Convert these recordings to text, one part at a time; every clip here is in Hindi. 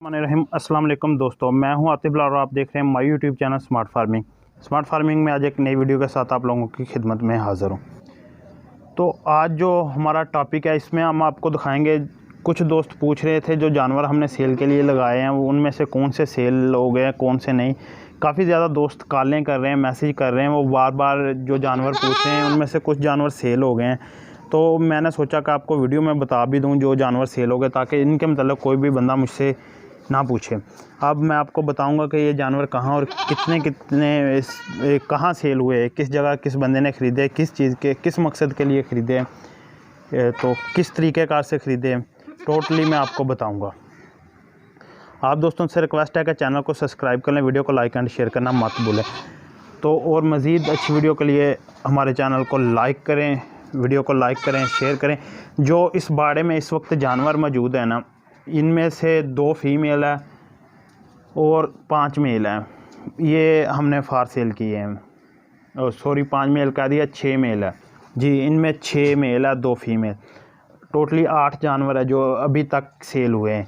रहीम अस्सलाम वालेकुम दोस्तों, मैं हूं आतिफ लाल और आप देख रहे हैं my YouTube channel smart farming. Smart farming में आज एक नई वीडियो के साथ आप लोगों की खिदमत में हाज़िर हूं। तो आज जो हमारा टॉपिक है इसमें हम आपको दिखाएंगे, कुछ दोस्त पूछ रहे थे जो जानवर हमने सेल के लिए लगाए हैं उनमें से कौन से सेल हो गए हैं कौन से नहीं। काफ़ी ज़्यादा दोस्त कॉलें कर रहे हैं, मैसेज कर रहे हैं, वो बार बार जो जानवर पूछ रहे हैं उनमें से कुछ जानवर सेल हो गए हैं। तो मैंने सोचा कि आपको वीडियो में बता भी दूं जो जानवर सेल हो गए, ताकि इनके मतलब कोई भी बंदा मुझसे ना पूछे। अब मैं आपको बताऊंगा कि ये जानवर कहाँ और कितने कहाँ सेल हुए, किस जगह किस बंदे ने ख़रीदे, किस चीज़ के किस मकसद के लिए ख़रीदे, तो किस तरीक़ेकार से ख़रीदे, टोटली मैं आपको बताऊंगा। आप दोस्तों से रिक्वेस्ट है कि चैनल को सब्सक्राइब कर लें, वीडियो को लाइक एंड शेयर करना मत भूलें। तो और मज़ीद अच्छी वीडियो के लिए हमारे चैनल को लाइक करें, वीडियो को लाइक करें, शेयर करें। जो इस बाड़े में इस वक्त जानवर मौजूद है ना, इनमें से 2 फीमेल है और 5 मेल हैं। ये हमने फार सेल किए हैं, सॉरी 5 मेल कह दिया, 6 मेल है जी। इनमें 6 मेल है, 2 फीमेल, टोटली 8 जानवर है जो अभी तक सेल हुए हैं।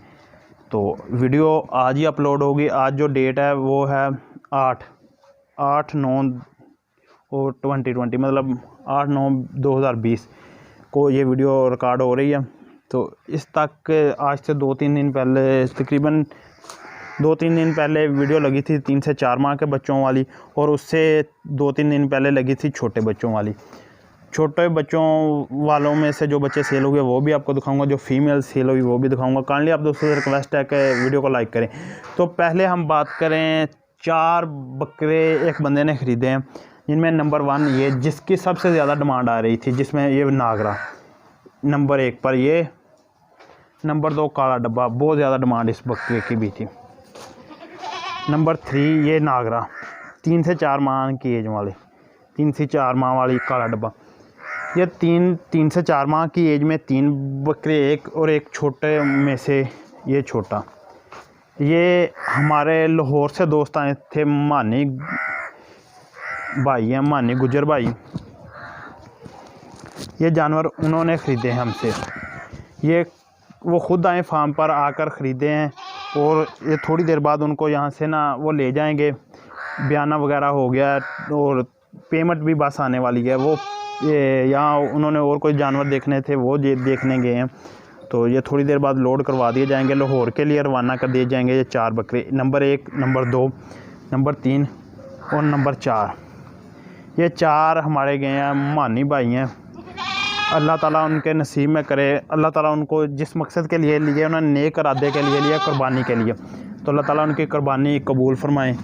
तो वीडियो आज ही अपलोड होगी। आज जो डेट है वो है 8/9 और 2020, मतलब 8/9/2020 को ये वीडियो रिकॉर्ड हो रही है। तो इस तक आज से 2-3 दिन पहले, तकरीबन 2-3 दिन पहले वीडियो लगी थी 3 से 4 माह के बच्चों वाली, और उससे 2-3 दिन पहले लगी थी छोटे बच्चों वाली। छोटे बच्चों वालों में से जो बच्चे सेल हुए वो भी आपको दिखाऊंगा, जो फीमेल सेल हुई वो भी दिखाऊंगा। काइंडली आप दोस्तों से रिक्वेस्ट है कि वीडियो को लाइक करें। तो पहले हम बात करें, 4 बकरे एक बंदे ने ख़रीदे हैं, जिनमें नंबर 1 ये जिसकी सबसे ज़्यादा डिमांड आ रही थी, जिसमें ये नागरा नंबर 1 पर, ये नंबर 2 काला डब्बा, बहुत ज़्यादा डिमांड इस बकरे की भी थी। नंबर 3 ये नागरा, 3 से 4 माह की एज वाले, 3 से 4 माह वाली काला डब्बा। ये 3 से 4 माह की एज में 3 बकरे, एक और एक छोटे में से ये छोटा। ये हमारे लाहौर से दोस्त आए थे, मानी भाई हैं, मानी गुजर भाई। ये जानवर उन्होंने ख़रीदे हैं हमसे। ये वो ख़ुद आए फार्म पर आकर ख़रीदे हैं, और ये थोड़ी देर बाद उनको यहाँ से ना वो ले जाएंगे। बयाना वगैरह हो गया और पेमेंट भी बस आने वाली है। वो यहाँ उन्होंने और कोई जानवर देखने थे, वो देखने गए हैं। तो ये थोड़ी देर बाद लोड करवा दिए जाएंगे, लाहौर के लिए रवाना कर दिए जाएंगे। ये 4 बकरे, नंबर 1, नंबर 2, नंबर 3 और नंबर 4, ये 4 हमारे गए हैं, मानी भाई हैं। अल्लाह ताला उनके नसीब में करे, अल्लाह ताला उनको जिस मकसद के लिए लिए, उन्होंने नेक इरादे के लिए लिया, कुर्बानी के लिए, तो अल्लाह ताला उनकी कुर्बानी कबूल फरमाए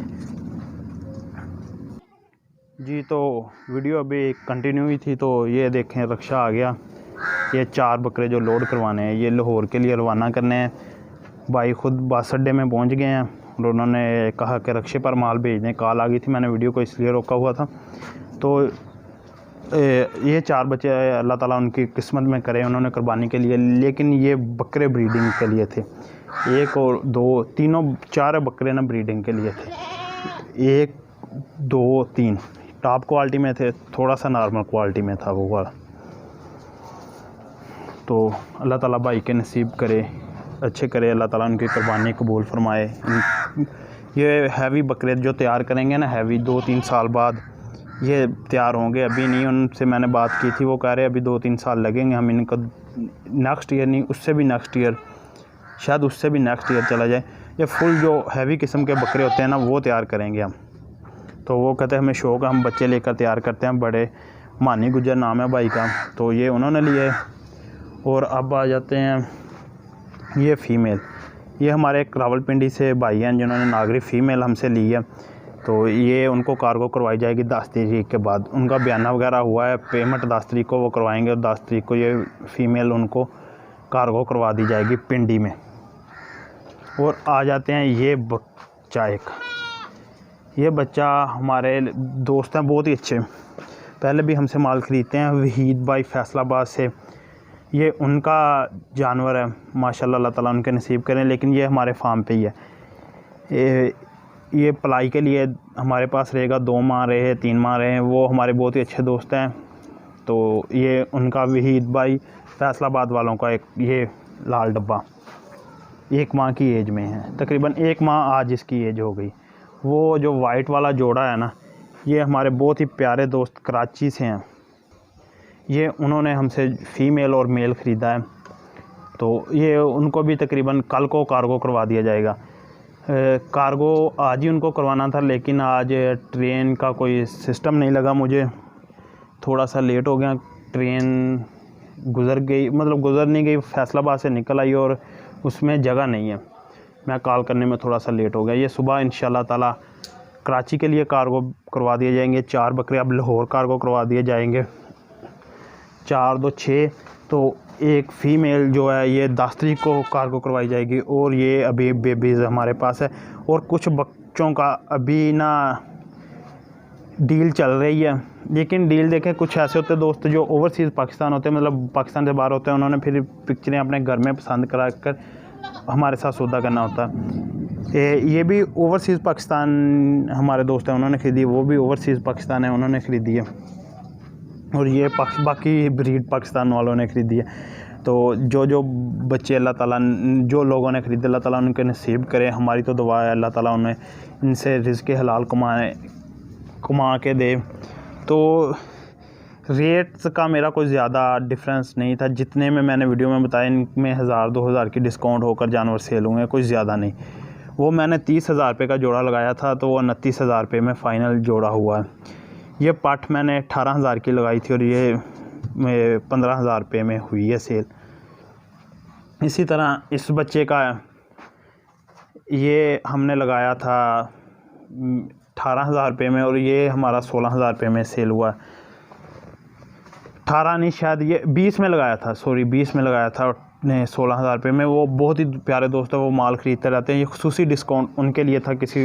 जी। तो वीडियो अभी कंटिन्यू ही थी। तो ये देखें, रक्षा आ गया। ये 4 बकरे जो लोड करवाने हैं, ये लाहौर के लिए रवाना करने हैं। भाई ख़ुद बस अड्डे में पहुँच गए हैं और उन्होंने कहा कि रक्षे पर माल भेजने, कॉल आ गई थी, मैंने वीडियो को इसलिए रोका हुआ था। तो ये 4 बच्चे अल्लाह ताला उनकी किस्मत में करे, उन्होंने कुर्बानी के लिए, लेकिन ये बकरे ब्रीडिंग के लिए थे। 1 और 2 तीनों 4 बकरे ना ब्रीडिंग के लिए थे। 1 2 3 टॉप क्वालिटी में थे, थोड़ा सा नॉर्मल क्वालिटी में था वो वाला। तो अल्लाह ताला भाई के नसीब करे, अच्छे करे, अल्लाह ताला उनकी कुर्बानी कबूल फरमाए। ये हैवी बकरे जो तैयार करेंगे ना, हैवी 2-3 साल बाद ये तैयार होंगे। अभी नहीं, उनसे मैंने बात की थी, वो कह रहे अभी 2-3 साल लगेंगे, हम इनको नेक्स्ट ईयर नहीं, उससे भी नेक्स्ट ईयर, शायद उससे भी नेक्स्ट ईयर चला जाए। ये फुल जो हैवी किस्म के बकरे होते हैं ना, वो तैयार करेंगे हम। तो वो कहते हैं हमें शौक़ है, हम बच्चे लेकर तैयार करते हैं। बड़े मानी गुजर नाम है भाई का, तो ये उन्होंने लिए। और अब आ जाते हैं ये फ़ीमेल, ये हमारे रावलपिंडी से भाई हैं जिन्होंने नागरी फ़ीमेल हमसे ली है। तो ये उनको कार्गो करवाई जाएगी 10 तारीख के बाद। उनका बयाना वगैरह हुआ है, पेमेंट 10 तारीख को वो करवाएंगे, और 10 तारीख को ये फ़ीमेल उनको कार्गो करवा दी जाएगी पिंडी में। और आ जाते हैं ये बच्चा, ये बच्चा हमारे दोस्त हैं बहुत ही अच्छे, पहले भी हमसे माल ख़रीदते हैं, वहीद भाई फैसलाबाद से। ये उनका जानवर है, माशाल्लाह, अल्लाह ताला उनके नसीब करें। लेकिन ये हमारे फार्म पे ही है। ये पलाई के लिए हमारे पास रहेगा, 2 माह रहे, 3 माह रहे हैं। वो हमारे बहुत ही अच्छे दोस्त हैं। तो ये उनका वहीद भाई फैसलाबाद वालों का एक ये लाल डब्बा। 1 माह की एज में हैं, तकरीबन 1 माह आज इसकी एज हो गई। वो जो वाइट वाला जोड़ा है ना, ये हमारे बहुत ही प्यारे दोस्त कराची से हैं। ये उन्होंने हमसे फ़ीमेल और मेल ख़रीदा है, तो ये उनको भी तकरीबन कल को कार्गो करवा दिया जाएगा। कार्गो आज ही उनको करवाना था, लेकिन आज ट्रेन का कोई सिस्टम नहीं लगा, मुझे थोड़ा सा लेट हो गया। ट्रेन गुज़र गई, मतलब गुज़र नहीं गई, फैसलाबाद से निकल आई और उसमें जगह नहीं है। मैं कॉल करने में थोड़ा सा लेट हो गया। ये सुबह इंशाल्लाह ताला कराची के लिए कार्गो करवा दिए जाएंगे। 4 बकरे अब लाहौर कार्गो करवा दिए जाएंगे। 4 2 6, तो एक फ़ीमेल जो है ये 10 तारीख को कार्गो करवाई जाएगी। और ये अभी बेबीज़ हमारे पास है, और कुछ बच्चों का अभी ना डील चल रही है। लेकिन डील देखें, कुछ ऐसे होते हैं दोस्त जो ओवरसीज़ पाकिस्तान होते हैं, मतलब पाकिस्तान से बाहर होते हैं, उन्होंने फिर पिक्चरें अपने घर में पसंद करा कर हमारे साथ सौदा करना होता है। ये भी ओवरसीज़ पाकिस्तान हमारे दोस्त हैं, उन्होंने ख़रीदी। वो भी ओवरसीज़ पाकिस्तान है, उन्होंने ख़रीदी है। और ये बाकी ब्रीड पाकिस्तान वालों ने ख़रीदी है। तो जो बच्चे अल्लाह ताला, जो लोगों ने ख़रीदे, अल्लाह ताला उनके नसीब करे। हमारी तो दुआ है अल्लाह ताला उन्हें इनसे रिज़्क़ हलाल कमा के दे। तो रेट्स का मेरा कोई ज़्यादा डिफरेंस नहीं था, जितने में मैंने वीडियो में बताया इनमें 1000-2000 की डिस्काउंट होकर जानवर सेल हुए हैं, कोई ज़्यादा नहीं। वो मैंने 30,000 रुपये का जोड़ा लगाया था, तो वो 29,000 रुपये में फ़ाइनल जोड़ा हुआ है। ये पाठ मैंने 18,000 की लगाई थी और ये 15,000 रुपये में हुई है सेल। इसी तरह इस बच्चे का ये हमने लगाया था 18,000 रुपये में, और ये हमारा 16,000 रुपये में सेल हुआ। 18 नहीं, शायद ये 20 में लगाया था, 20 में लगाया था, 16,000 रुपये में। वो बहुत ही प्यारे दोस्त है, वो माल ख़रीदते रहते हैं। ये खुसूसी डिस्काउंट उनके लिए था किसी,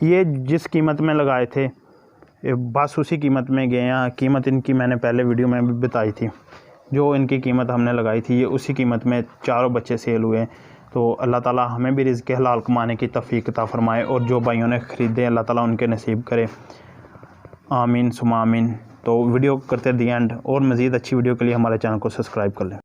ये जिस कीमत में लगाए थे बस उसी कीमत में गए हैं। कीमत इनकी मैंने पहले वीडियो में भी बताई थी, जो इनकी कीमत हमने लगाई थी, ये उसी कीमत में चारों बच्चे सेल हुए। तो अल्लाह ताला हमें भी रिज़्क़ हलाल कमाने की तौफ़ीक अता फ़रमाए, और जो भाइयों ने ख़रीदे अल्लाह ताला उनके नसीब करे, आमीन सुमा आमीन। तो वीडियो करते दी एंड, और मज़ीद अच्छी वीडियो के लिए हमारे चैनल को सब्सक्राइब कर लें।